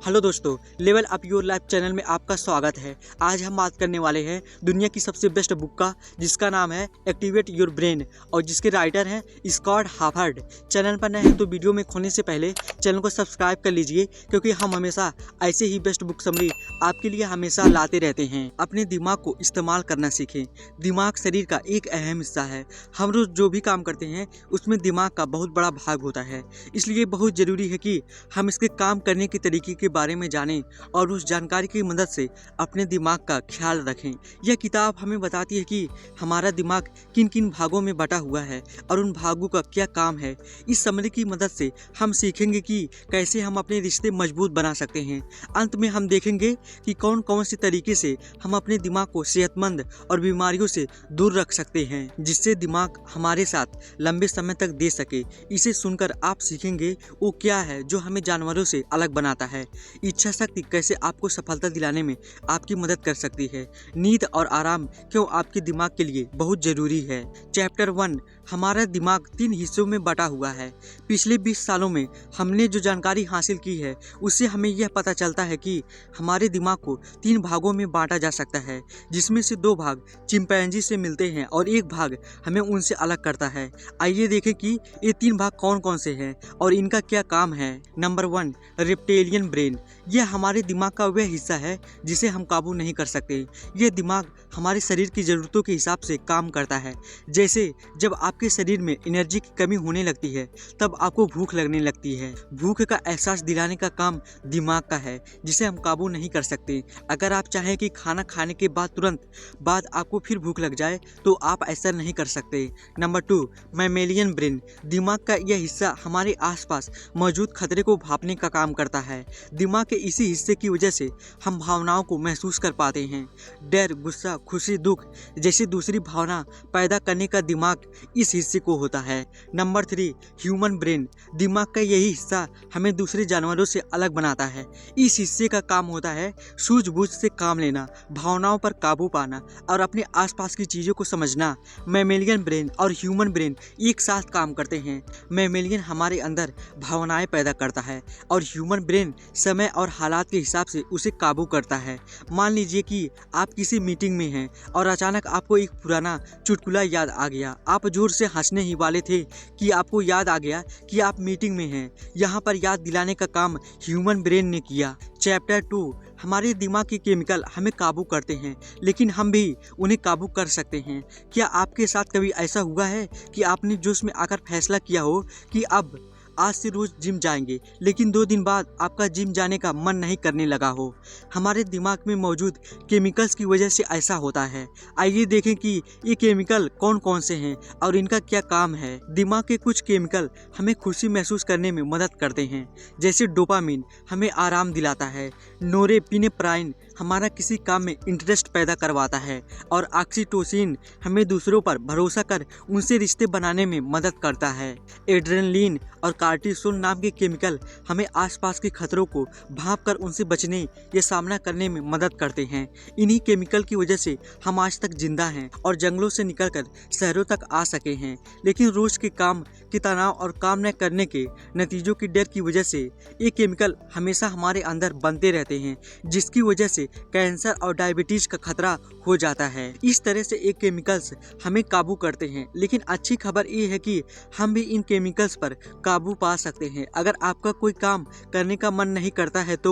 Hello दोस्तों, level up your life channel में आपका स्वागत है। आज हम बात करने वाले हैं दुनिया की सबसे बेस्ट बुक का, जिसका नाम है एक्टिवेट योर ब्रेन और जिसके राइटर हैं स्कॉट हाफर्ड। चैनल पर नए हैं तो वीडियो में खोलने से पहले चैनल को सब्सक्राइब कर लीजिए, क्योंकि हम हमेशा ऐसे ही बेस्ट बुक समरी आपके लिए हमेशा लाते रहते हैं। अपने दिमाग को इस्तेमाल करना सीखें। दिमाग शरीर का एक अहम हिस्सा है। हम रोज जो भी काम करते हैं उसमें दिमाग का बहुत बड़ा भाग होता है, इसलिए बहुत ज़रूरी है कि हम इसके काम करने के तरीके के बारे में जानें और उस जानकारी की मदद से अपने दिमाग का ख्याल रखें। यह किताब हमें बताती है कि हमारा दिमाग किन किन भागों में बटा हुआ है और उन भागों का क्या काम है। इस समरी की मदद से हम सीखेंगे कि कैसे हम अपने रिश्ते मजबूत बना सकते हैं। अंत में हम देखेंगे कि कौन कौन से तरीके से हम अपने दिमाग को सेहतमंद और बीमारियों से दूर रख सकते हैं, जिससे दिमाग हमारे साथ लंबे समय तक दे सके। इसे सुनकर आप सीखेंगे वो क्या है जो हमें जानवरों से अलग बनाता है। इच्छा शक्ति कैसे आपको सफलता दिलाने में आपकी मदद कर सकती है। नींद और आराम क्यों आपके दिमाग के लिए बहुत जरूरी है। चैप्टर 1, हमारा दिमाग 3 हिस्सों में बटा हुआ है। पिछले 20 सालों में हमने जो जानकारी हासिल की है उससे हमें यह पता चलता है कि हमारे दिमाग को 3 भागों में बांटा जा सकता है, जिसमें से 2 भाग चिंपैंजी से मिलते हैं और 1 भाग हमें उनसे अलग करता है। आइए देखें कि ये 3 भाग कौन कौन से हैं और इनका क्या काम है। Number 1, reptilian brain. यह हमारे दिमाग का वह हिस्सा है जिसे हम काबू नहीं कर सकते। यह दिमाग हमारे शरीर की ज़रूरतों के हिसाब से काम करता है। जैसे जब आपके शरीर में एनर्जी की कमी होने लगती है तब आपको भूख लगने लगती है। भूख का एहसास दिलाने का काम दिमाग का है, जिसे हम काबू नहीं कर सकते। अगर आप चाहें कि खाना खाने के बाद तुरंत बाद आपको फिर भूख लग जाए तो आप ऐसा नहीं कर सकते। Number 2, mammalian brain. दिमाग का यह हिस्सा हमारे आसपास मौजूद खतरे को भांपने का काम करता है। दिमाग के इसी हिस्से की वजह से हम भावनाओं को महसूस कर पाते हैं। डर, गुस्सा, खुशी, दुख जैसी दूसरी भावना पैदा करने का दिमाग इस हिस्से को होता है। Number 3, human brain. दिमाग का यही हिस्सा हमें दूसरे जानवरों से अलग बनाता है। इस हिस्से का काम होता है सूझबूझ से काम लेना, भावनाओं पर काबू पाना और अपने आसपास की चीज़ों को समझना। मैमेलियन ब्रेन और ह्यूमन ब्रेन एक साथ काम करते हैं। मैमेलियन हमारे अंदर भावनाएं पैदा करता है और ह्यूमन ब्रेन समय और हालात के हिसाब से उसे काबू करता है। मान लीजिए कि आप किसी मीटिंग में हैं और अचानक आपको एक पुराना चुटकुला याद आ गया। आप जोर से हंसने ही वाले थे कि आपको याद आ गया कि आप मीटिंग में हैं। यहाँ पर याद दिलाने का काम ह्यूमन ब्रेन ने किया। चैप्टर 2, हमारे दिमाग के केमिकल हमें काबू करते हैं, लेकिन हम भी उन्हें काबू कर सकते हैं। क्या आपके साथ कभी ऐसा हुआ है कि आपने जोश में आकर फैसला किया हो कि अब आज से रोज जिम जाएंगे, लेकिन 2 दिन बाद आपका जिम जाने का मन नहीं करने लगा हो? हमारे दिमाग में मौजूद केमिकल्स की वजह से ऐसा होता है। आइए देखें कि ये केमिकल कौन कौन से हैं और इनका क्या काम है। दिमाग के कुछ केमिकल हमें खुशी महसूस करने में मदद करते हैं, जैसे डोपामिन हमें आराम दिलाता है, नोरेपिनेफ्राइन हमारा किसी काम में इंटरेस्ट पैदा करवाता है और ऑक्सीटोसिन हमें दूसरों पर भरोसा कर उनसे रिश्ते बनाने में मदद करता है। एड्रेनलिन और कार्टिसोल नाम के केमिकल हमें आसपास के खतरों को भांपकर उनसे बचने या सामना करने में मदद करते हैं। इन्हीं केमिकल की वजह से हम आज तक जिंदा हैं और जंगलों से निकलकर शहरों तक आ सके हैं। लेकिन रोज के काम के तनाव और काम न करने के नतीजों की डर की वजह से ये केमिकल हमेशा हमारे अंदर बनते रहते हैं, जिसकी वजह से कैंसर और डायबिटीज का खतरा हो जाता है। इस तरह से ये केमिकल्स हमें काबू करते हैं, लेकिन अच्छी खबर ये है कि हम भी इन केमिकल्स पर काबू पा सकते हैं। अगर आपका कोई काम करने का मन नहीं करता है तो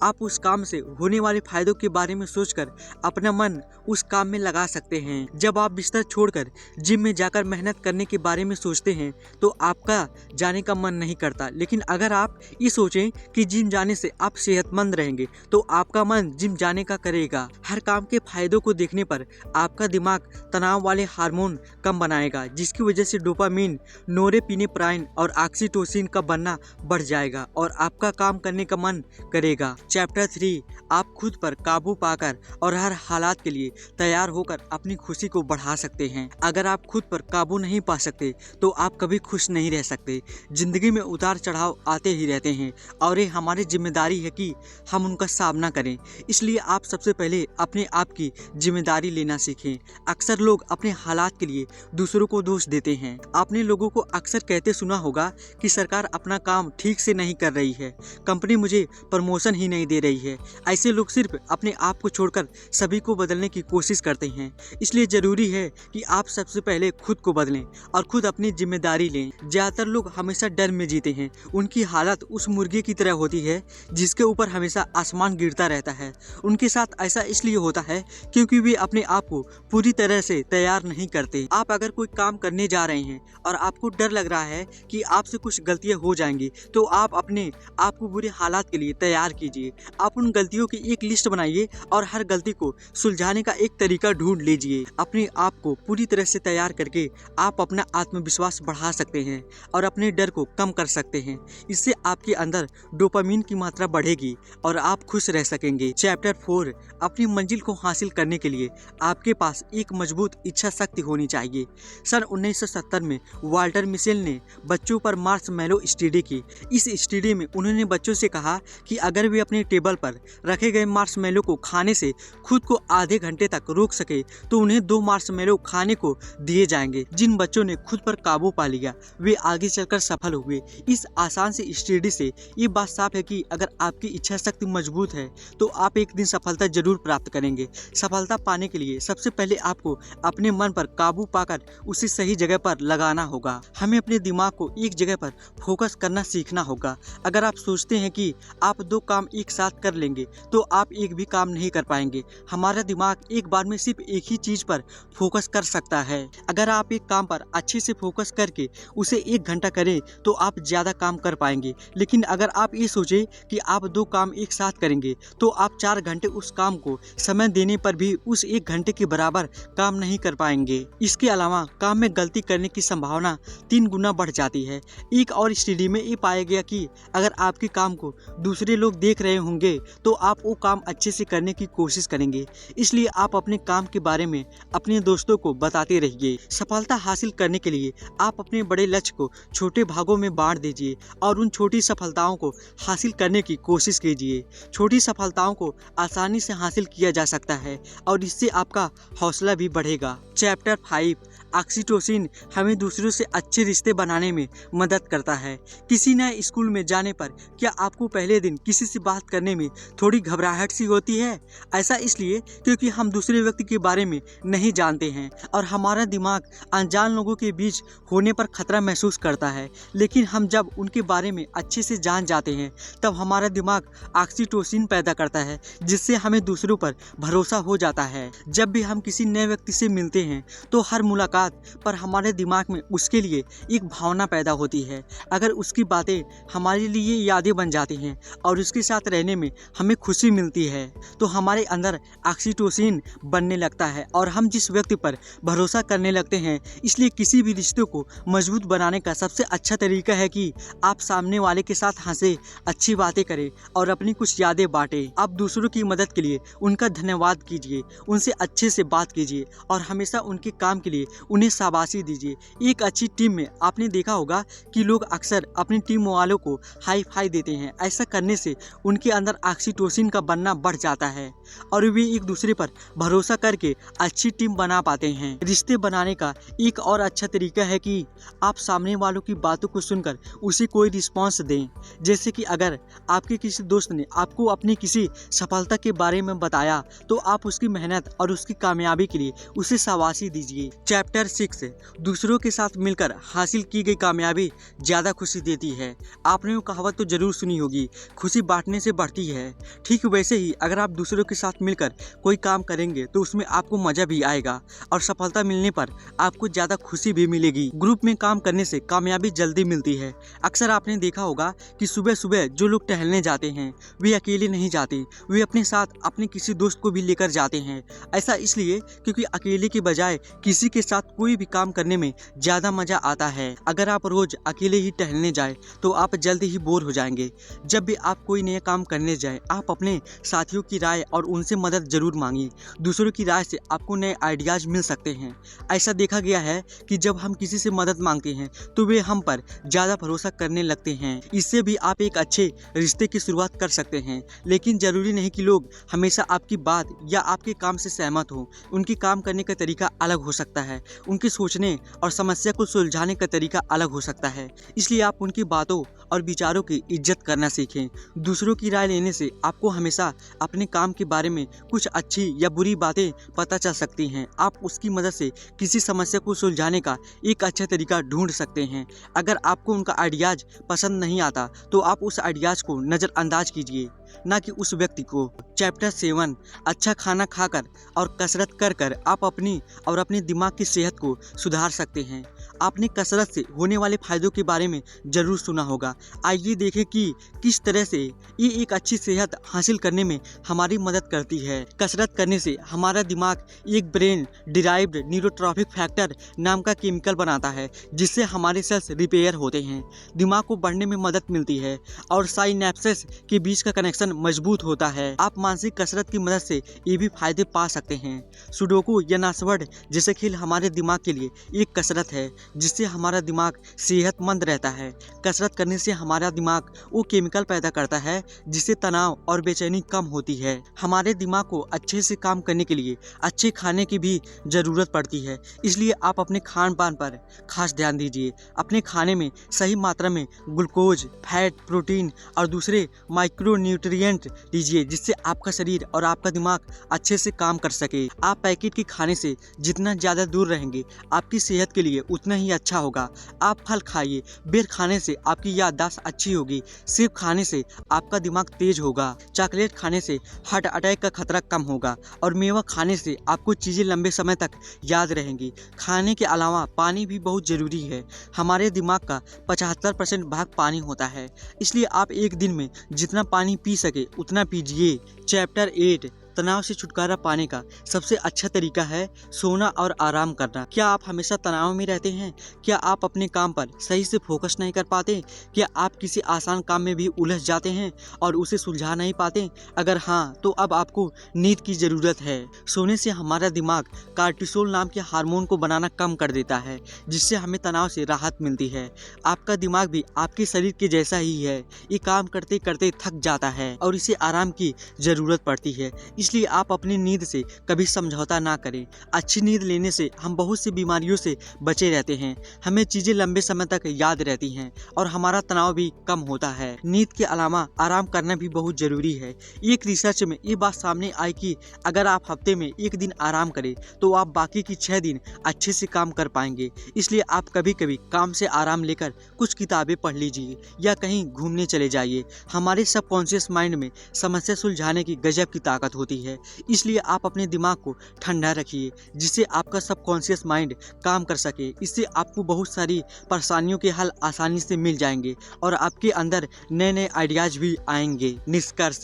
आप उस काम से होने वाले फायदों के बारे में सोचकर अपना मन उस काम में लगा सकते हैं। जब आप बिस्तर छोड़कर जिम में जाकर मेहनत करने के बारे में सोचते हैं तो आपका जाने का मन नहीं करता, लेकिन अगर आप ये सोचें कि जिम जाने से आप सेहतमंद रहेंगे तो आपका मन जिम जाने का करेगा। हर काम के फायदों को देखने पर आपका दिमाग तनाव वाले हार्मोन कम बनाएगा, जिसकी वजह से डोपामिन, नोरेपिनेफ्राइन और ऑक्सीटोसिन का बनना बढ़ जाएगा और आपका काम करने का मन करेगा। चैप्टर 3, आप खुद पर काबू पाकर और हर हालात के लिए तैयार होकर अपनी खुशी को बढ़ा सकते हैं। अगर आप खुद पर काबू नहीं पा सकते तो आप कभी खुश नहीं रह सकते। जिंदगी में उतार चढ़ाव आते ही रहते हैं और ये हमारी जिम्मेदारी है कि हम उनका सामना करें। इसलिए आप सबसे पहले अपने आप की जिम्मेदारी लेना सीखें। अक्सर लोग अपने हालात के लिए दूसरों को दोष देते हैं। आपने लोगों को अक्सर कहते सुना होगा कि सरकार अपना काम ठीक से नहीं कर रही है, कंपनी मुझे प्रमोशन ही नहीं दे रही है। ऐसे लोग सिर्फ अपने आप को छोड़कर सभी को बदलने की कोशिश करते हैं। इसलिए ज़रूरी है कि आप सबसे पहले खुद को बदलें और खुद अपनी जिम्मेदारी लें। ज़्यादातर लोग हमेशा डर में जीते हैं। उनकी हालत उस मुर्गे की तरह होती है जिसके ऊपर हमेशा आसमान गिरता रहता है। उनके साथ ऐसा इसलिए होता है क्योंकि वे अपने आप को पूरी तरह से तैयार नहीं करते। आप अगर कोई काम करने जा रहे हैं और आपको डर लग रहा है कि आपसे कुछ गलतियां हो जाएंगी, तो आप अपने आप को बुरे हालात के लिए तैयार कीजिए। आप उन गलतियों की एक लिस्ट बनाइए और हर गलती को सुलझाने का एक तरीका ढूंढ लीजिए। अपने आप को पूरी तरह से तैयार करके आप अपना आत्मविश्वास बढ़ा सकते हैं और अपने डर को कम कर सकते हैं। इससे आपके अंदर डोपामिन की मात्रा बढ़ेगी और आप खुश रह सकेंगे। चैप्टर 4, अपनी मंजिल को हासिल करने के लिए आपके पास एक मजबूत इच्छा शक्ति होनी चाहिए। सन 1970 में वाल्टर मिशेल ने बच्चों पर मार्शमैलो स्टडी की। इस स्टडी में उन्होंने बच्चों से कहा कि अगर वे अपने टेबल पर रखे गए मार्शमैलो को खाने से खुद को आधे घंटे तक रोक सके तो उन्हें 2 मार्शमैलो खाने को दिए जाएंगे। जिन बच्चों ने खुद पर काबू पा लिया वे आगे चलकर सफल हुए। इस आसान सी स्टडी से ये बात साफ है कि अगर आपकी इच्छा शक्ति मजबूत है तो आप एक दिन सफलता जरूर प्राप्त करेंगे। सफलता पाने के लिए सबसे पहले आपको अपने मन पर काबू पाकर उसे सही जगह पर लगाना होगा। हमें अपने दिमाग को एक जगह पर फोकस करना सीखना होगा। अगर आप सोचते हैं कि आप 2 काम एक साथ कर लेंगे तो आप एक भी काम नहीं कर पाएंगे। हमारा दिमाग एक बार में सिर्फ एक ही चीज पर फोकस कर सकता है। अगर आप एक काम पर अच्छे से फोकस करके उसे 1 घंटा करें तो आप ज्यादा काम कर पाएंगे। लेकिन अगर आप ये सोचें कि आप 2 काम एक साथ करेंगे तो आप 4 घंटे उस काम को समय देने पर भी उस 1 घंटे के बराबर काम नहीं कर पाएंगे। इसके अलावा काम में गलती करने की संभावना 3 गुना बढ़ जाती है। एक और स्टडी में ये पाया गया कि अगर आपके काम को दूसरे लोग देख रहे होंगे तो आप वो काम अच्छे से करने की कोशिश करेंगे। इसलिए आप अपने काम के बारे में अपने दोस्तों को बताते रहिए। सफलता हासिल करने के लिए आप अपने बड़े लक्ष्य को छोटे भागों में बांट दीजिए और उन छोटी सफलताओं को हासिल करने की कोशिश कीजिए। छोटी सफलताओं को आसानी से हासिल किया जा सकता है और इससे आपका हौसला भी बढ़ेगा। चैप्टर 5, ऑक्सीटोसिन हमें दूसरों से अच्छे रिश्ते बनाने में मदद करता है। किसी नए स्कूल में जाने पर क्या आपको पहले दिन किसी से बात करने में थोड़ी घबराहट सी होती है? ऐसा इसलिए क्योंकि हम दूसरे व्यक्ति के बारे में नहीं जानते हैं और हमारा दिमाग अनजान लोगों के बीच होने पर खतरा महसूस करता है। लेकिन हम जब उनके बारे में अच्छे से जान जाते हैं तब हमारा दिमाग ऑक्सीटोसिन पैदा करता है जिससे हमें दूसरों पर भरोसा हो जाता है। जब भी हम किसी नए व्यक्ति से मिलते हैं तो हर मुलाकात पर हमारे दिमाग में उसके लिए एक भावना पैदा होती है। अगर उसकी बातें हमारे लिए यादें बन जाती हैं और उसके साथ रहने में हमें खुशी मिलती है तो हमारे अंदर ऑक्सीटोसिन बनने लगता है और हम जिस व्यक्ति पर भरोसा करने लगते हैं। इसलिए किसी भी रिश्ते को मजबूत बनाने का सबसे अच्छा तरीका है कि आप सामने वाले के साथ हंसे, अच्छी बातें करें और अपनी कुछ यादें बांटें। आप दूसरों की मदद के लिए उनका धन्यवाद कीजिए, उनसे अच्छे से बात कीजिए और हमेशा उनके काम के लिए उन्हें शाबाशी दीजिए। एक अच्छी टीम में आपने देखा होगा कि लोग अक्सर अपनी टीम वालों को हाई फाई देते हैं। ऐसा करने से उनके अंदर ऑक्सीटोसिन का बनना बढ़ जाता है और वे एक दूसरे पर भरोसा करके अच्छी टीम बना पाते हैं। रिश्ते बनाने का एक और अच्छा तरीका है कि आप सामने वालों की बातों को सुनकर उसे कोई रिस्पॉन्स दें। जैसे कि अगर आपके किसी दोस्त ने आपको अपनी किसी सफलता के बारे में बताया तो आप उसकी मेहनत और उसकी कामयाबी के लिए उसे शाबाशी दीजिए। चैप्टर 6, दूसरों के साथ मिलकर हासिल की गई कामयाबी ज़्यादा खुशी देती है। आपने वो कहावत तो जरूर सुनी होगी, खुशी बांटने से बढ़ती है। ठीक वैसे ही अगर आप दूसरों के साथ मिलकर कोई काम करेंगे तो उसमें आपको मजा भी आएगा और सफलता मिलने पर आपको ज़्यादा खुशी भी मिलेगी। ग्रुप में काम करने से कामयाबी जल्दी मिलती है। अक्सर आपने देखा होगा कि सुबह सुबह जो लोग टहलने जाते हैं वे अकेले नहीं जाते, वे अपने साथ अपने किसी दोस्त को भी लेकर जाते हैं। ऐसा इसलिए क्योंकि अकेले के बजाय किसी के साथ कोई भी काम करने में ज़्यादा मजा आता है। अगर आप रोज अकेले ही टहलने जाए तो आप जल्दी ही बोर हो जाएंगे। जब भी आप कोई नया काम करने जाए आप अपने साथियों की राय और उनसे मदद जरूर मांगिए। दूसरों की राय से आपको नए आइडियाज मिल सकते हैं। ऐसा देखा गया है कि जब हम किसी से मदद मांगते हैं तो वे हम पर ज़्यादा भरोसा करने लगते हैं। इससे भी आप एक अच्छे रिश्ते की शुरुआत कर सकते हैं। लेकिन जरूरी नहीं कि लोग हमेशा आपकी बात या आपके काम से सहमत हों। उनकी काम करने का तरीका अलग हो सकता है। उनके सोचने और समस्या को सुलझाने का तरीका अलग हो सकता है, इसलिए आप उनकी बातों और विचारों की इज्जत करना सीखें। दूसरों की राय लेने से आपको हमेशा अपने काम के बारे में कुछ अच्छी या बुरी बातें पता चल सकती हैं। आप उसकी मदद से किसी समस्या को सुलझाने का एक अच्छा तरीका ढूंढ सकते हैं। अगर आपको उनका आइडियाज पसंद नहीं आता तो आप उस आइडियाज को नज़रअंदाज कीजिए, ना कि उस व्यक्ति को। चैप्टर 7, अच्छा खाना खाकर और कसरत कर कर आप अपनी और अपने दिमाग की सेहत को सुधार सकते हैं। आपने कसरत से होने वाले फायदों के बारे में ज़रूर सुना होगा। आइए देखें कि किस तरह से ये एक अच्छी सेहत हासिल करने में हमारी मदद करती है। कसरत करने से हमारा दिमाग एक ब्रेन डिराइव्ड न्यूरोट्रॉफिक फैक्टर नाम का केमिकल बनाता है, जिससे हमारे सेल्स रिपेयर होते हैं, दिमाग को बढ़ने में मदद मिलती है और साइनेप्सेस के बीच का कनेक्शन मजबूत होता है। आप मानसिक कसरत की मदद से ये भी फायदे पा सकते हैं। सुडोकू या नासवर्ड जैसे खेल हमारे दिमाग के लिए एक कसरत है, जिससे हमारा दिमाग सेहतमंद रहता है। कसरत करने से हमारा दिमाग वो केमिकल पैदा करता है जिससे तनाव और बेचैनी कम होती है। हमारे दिमाग को अच्छे से काम करने के लिए अच्छे खाने की भी ज़रूरत पड़ती है, इसलिए आप अपने खान पान पर खास ध्यान दीजिए। अपने खाने में सही मात्रा में ग्लूकोज, फैट, प्रोटीन और दूसरे माइक्रो न्यूट्रिएंट लीजिए, जिससे आपका शरीर और आपका दिमाग अच्छे से काम कर सके। आप पैकेट के खाने से जितना ज़्यादा दूर रहेंगे, आपकी सेहत के लिए उतना ही अच्छा होगा। आप फल खाइए, बेर खाने से आपकी याददाश्त अच्छी होगी, सेब खाने से आपका दिमाग तेज होगा, चॉकलेट खाने से हार्ट अटैक का खतरा कम होगा और मेवा खाने से आपको चीज़ें लंबे समय तक याद रहेंगी। खाने के अलावा पानी भी बहुत ज़रूरी है। हमारे दिमाग का 75% भाग पानी होता है, इसलिए आप एक दिन में जितना पानी पी सके उतना पीजिए। चैप्टर 8, तनाव से छुटकारा पाने का सबसे अच्छा तरीका है सोना और आराम करना। क्या आप हमेशा तनाव में रहते हैं? क्या आप अपने काम पर सही से फोकस नहीं कर पाते? क्या आप किसी आसान काम में भी उलझ जाते हैं और उसे सुलझा नहीं पाते? अगर हाँ, तो अब आपको नींद की ज़रूरत है। सोने से हमारा दिमाग कार्टिसोल नाम के हार्मोन को बनाना कम कर देता है, जिससे हमें तनाव से राहत मिलती है। आपका दिमाग भी आपके शरीर के जैसा ही है, ये काम करते करते थक जाता है और इसे आराम की ज़रूरत पड़ती है। इसलिए आप अपनी नींद से कभी समझौता ना करें। अच्छी नींद लेने से हम बहुत सी बीमारियों से बचे रहते हैं, हमें चीज़ें लंबे समय तक याद रहती हैं और हमारा तनाव भी कम होता है। नींद के अलावा आराम करना भी बहुत ज़रूरी है। एक रिसर्च में ये बात सामने आई कि अगर आप हफ्ते में एक दिन आराम करें तो आप बाकी की 6 दिन अच्छे से काम कर पाएंगे। इसलिए आप कभी कभी काम से आराम लेकर कुछ किताबें पढ़ लीजिए या कहीं घूमने चले जाइए। हमारे सबकॉन्शियस माइंड में समस्या सुलझाने की गजब की ताकत होती है, इसलिए आप अपने दिमाग को ठंडा रखिए, जिससे आपका सबकॉन्शियस माइंड काम कर सके। इससे आपको बहुत सारी परेशानियों के हल आसानी से मिल जाएंगे और आपके अंदर नए नए आइडियाज भी आएंगे। निष्कर्ष,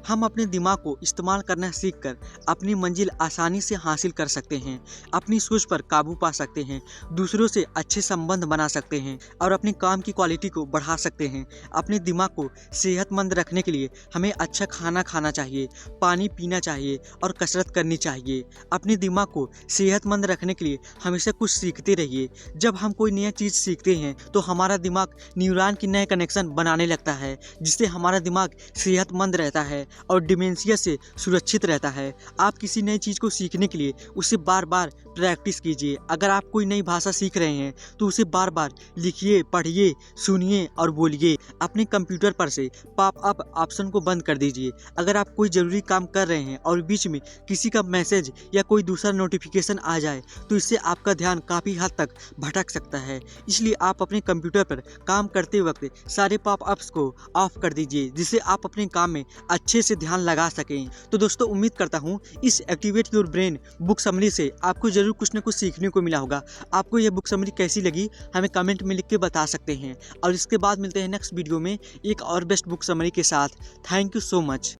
हम अपने दिमाग को इस्तेमाल करना सीखकर अपनी मंजिल आसानी से हासिल कर सकते हैं, अपनी सोच पर काबू पा सकते हैं, दूसरों से अच्छे संबंध बना सकते हैं और अपने काम की क्वालिटी को बढ़ा सकते हैं। अपने दिमाग को सेहतमंद रखने के लिए हमें अच्छा खाना खाना चाहिए, पानी पीना चाहिए और कसरत करनी चाहिए। अपने दिमाग को सेहतमंद रखने के लिए हमेशा कुछ सीखते रहिए। जब हम कोई नया चीज़ सीखते हैं तो हमारा दिमाग न्यूरॉन की नए कनेक्शन बनाने लगता है, जिससे हमारा दिमाग सेहतमंद रहता है और डिमेंशिया से सुरक्षित रहता है। आप किसी नई चीज़ को सीखने के लिए उसे बार बार प्रैक्टिस कीजिए। अगर आप कोई नई भाषा सीख रहे हैं तो उसे बार बार लिखिए, पढ़िए, सुनिए और बोलिए। अपने कंप्यूटर पर से पॉप अप ऑप्शन को बंद कर दीजिए। अगर आप कोई ज़रूरी काम कर रहे हैं और बीच में किसी का मैसेज या कोई दूसरा नोटिफिकेशन आ जाए तो इससे आपका ध्यान काफ़ी हद तक भटक सकता है। इसलिए आप अपने कंप्यूटर पर काम करते वक्त सारे पॉपअप्स को ऑफ कर दीजिए, जिससे आप अपने काम में अच्छे से ध्यान लगा सकें। तो दोस्तों, उम्मीद करता हूँ इस activate your brain book summary से आपको ज़रूर कुछ न कुछ सीखने को मिला होगा। आपको यह बुक समरी कैसी लगी हमें कमेंट में लिख के बता सकते हैं और इसके बाद मिलते हैं नेक्स्ट वीडियो में एक और बेस्ट बुक समरी के साथ। Thank you so much.